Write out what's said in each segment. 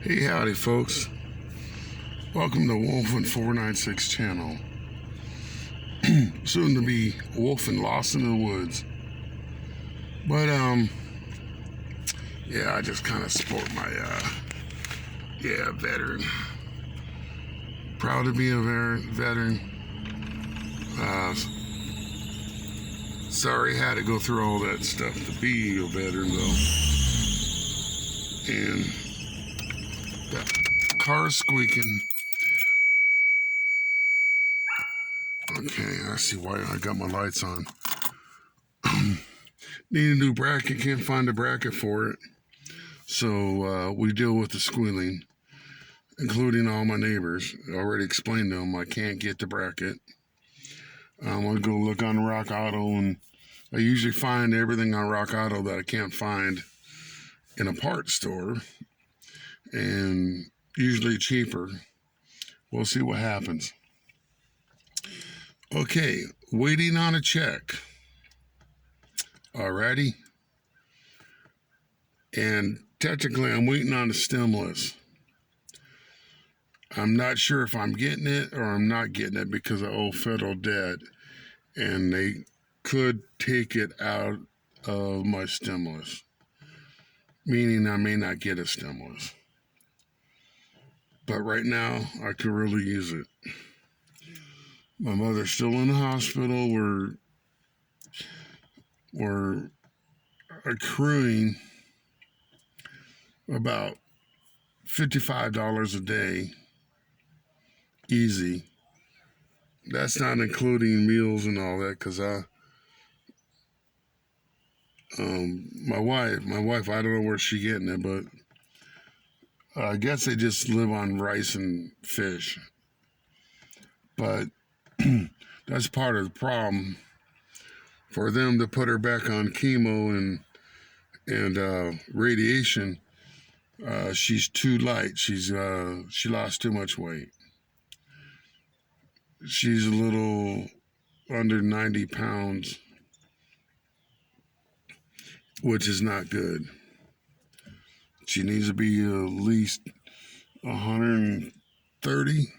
Hey, howdy, folks. Welcome to Wolfin 496 channel. Soon to be Wolfin Lost in the Woods. But, yeah, I just kind of sport my, veteran. Proud to be a veteran. Uh, sorry I had to go through all that stuff to be a veteran, though. And that car squeaking. Okay, I see why I got my lights on. Need a new bracket, can't find a bracket for it. So we deal with the squealing, including all my neighbors. I already explained to them I can't get the bracket. I'm going to go look on Rock Auto, and I usually find everything on Rock Auto that I can't find in a parts store, and usually cheaper. We'll see what happens. Okay, waiting on a check. Alrighty. And technically, I'm waiting on a stimulus. I'm not sure if I'm getting it or I'm not getting it because I owe federal debt, and they could take it out of my stimulus, meaning I may not get a stimulus. But right now, I could really use it. My mother's still in the hospital. We're accruing about $55 a day, easy. That's not including meals and all that, because my wife, I don't know where she's getting it, but I guess they just live on rice and fish. But that's part of the problem. For them to put her back on chemo and radiation, she's too light. She lost too much weight. She's a little under 90 pounds, which is not good. She needs to be at least 130.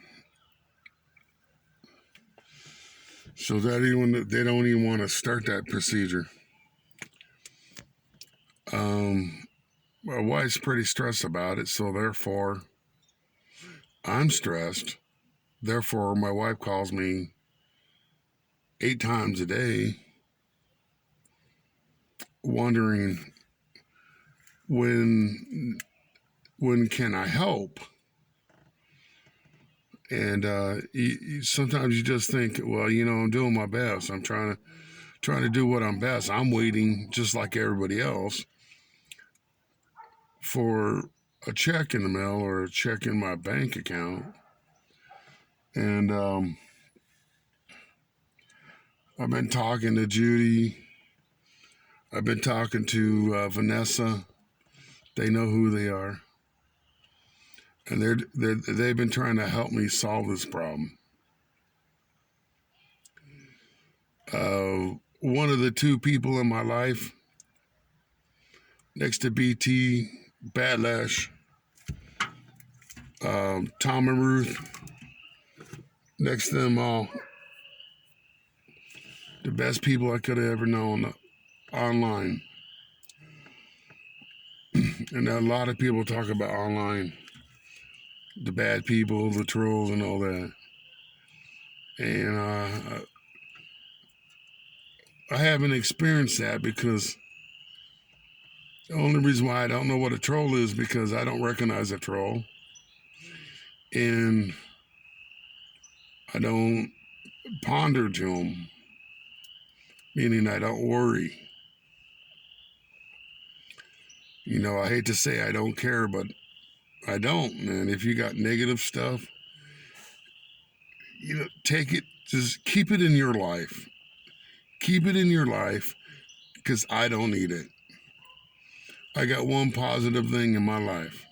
So they don't even want to start that procedure. My wife's pretty stressed about it, so therefore I'm stressed. Therefore, my wife calls me 8 times a day, wondering when can I help. And sometimes you just think, well, I'm doing my best. I'm trying to do what I'm best. I'm waiting, just like everybody else, for a check in the mail or a check in my bank account. And I've been talking to Judy. I've been talking to Vanessa. They know who they are, and they've been trying to help me solve this problem. One of the two people in my life, next to BT, Badlash, Tom and Ruth, next to them all, the best people I could have ever known online. And a lot of people talk about online, the bad people, the trolls, and all that. And I haven't experienced that, because the only reason why I don't know what a troll is because I don't recognize a troll, and I don't ponder to them, meaning I don't worry. I hate to say I don't care, but I don't, man. If you got negative stuff, take it, just keep it in your life. Keep it in your life, because I don't need it. I got one positive thing in my life,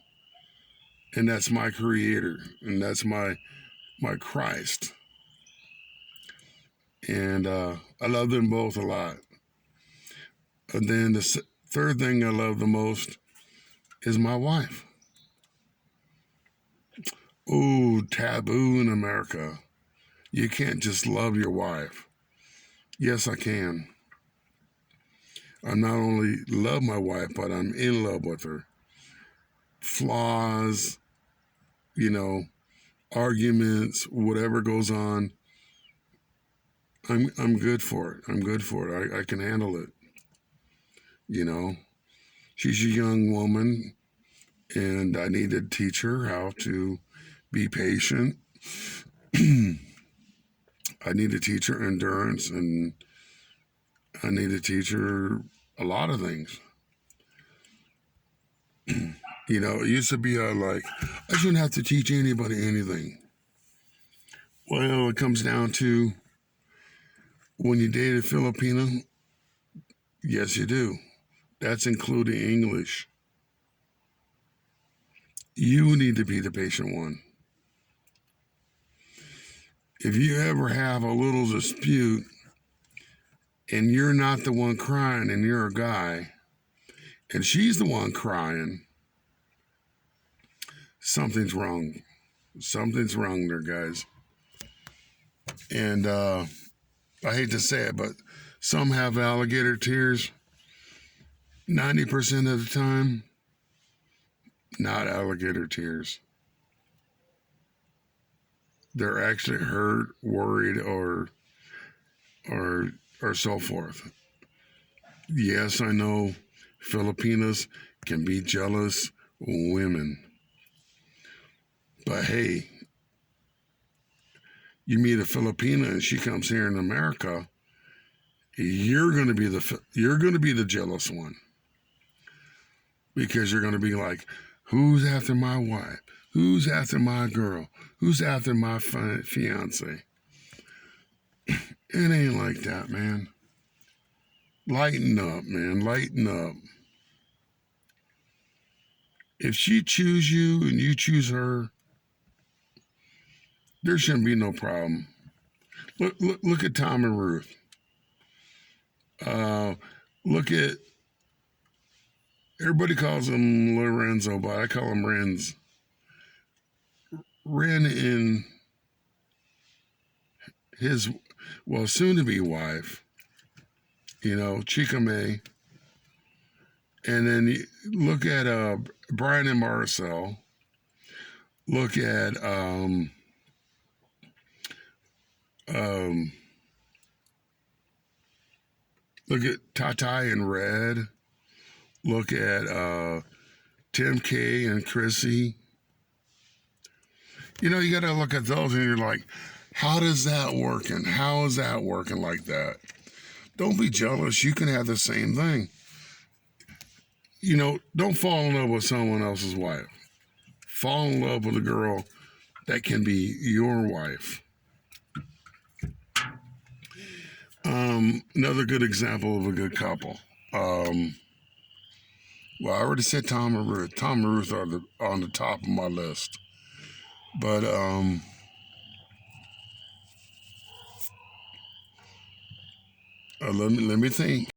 and that's my Creator, and that's my Christ. And I love them both a lot. And then the third thing I love the most is my wife. Oh, taboo in America. You can't just love your wife. Yes, I can. I not only love my wife, but I'm in love with her. Flaws, you know, arguments, whatever goes on, I'm good for it. I'm good for it. I can handle it. You know, she's a young woman, and I need to teach her how to be patient. I need to teach her endurance, and I need to teach her a lot of things. You know, it used to be like, I shouldn't have to teach anybody anything. Well, it comes down to when you date a Filipino, yes, you do. That's including English. You need to be the patient one. If you ever have a little dispute and you're not the one crying and you're a guy and she's the one crying, something's wrong. Something's wrong there, guys. And I hate to say it, but some have alligator tears. 90% of the time, not alligator tears. They're actually hurt, worried, or so forth. Yes, I know Filipinas can be jealous women. But hey, you meet a Filipina and she comes here in America, you're going to be the jealous one, because you're going to be like, who's after my wife? Who's after my girl? Who's after my fiance? It ain't like that, man. Lighten up, man. Lighten up. If she chooses you and you choose her, there shouldn't be no problem. Look at Tom and Ruth. Uh, look at, everybody calls him Lorenzo, but I call him Renz. Ren and his, well, soon to be wife, you know, Chica May. And then look at Brian and Marcel. Look at um, look at Tatai and Red. Look at Tim K and Chrissy. You know, you got to look at those and you're like, how does that work? And how is that working like that? Don't be jealous. You can have the same thing. You know, don't fall in love with someone else's wife. Fall in love with a girl that can be your wife. Another good example of a good couple. Well, I already said Tom and Ruth. Tom and Ruth are on the top of my list. But let me think.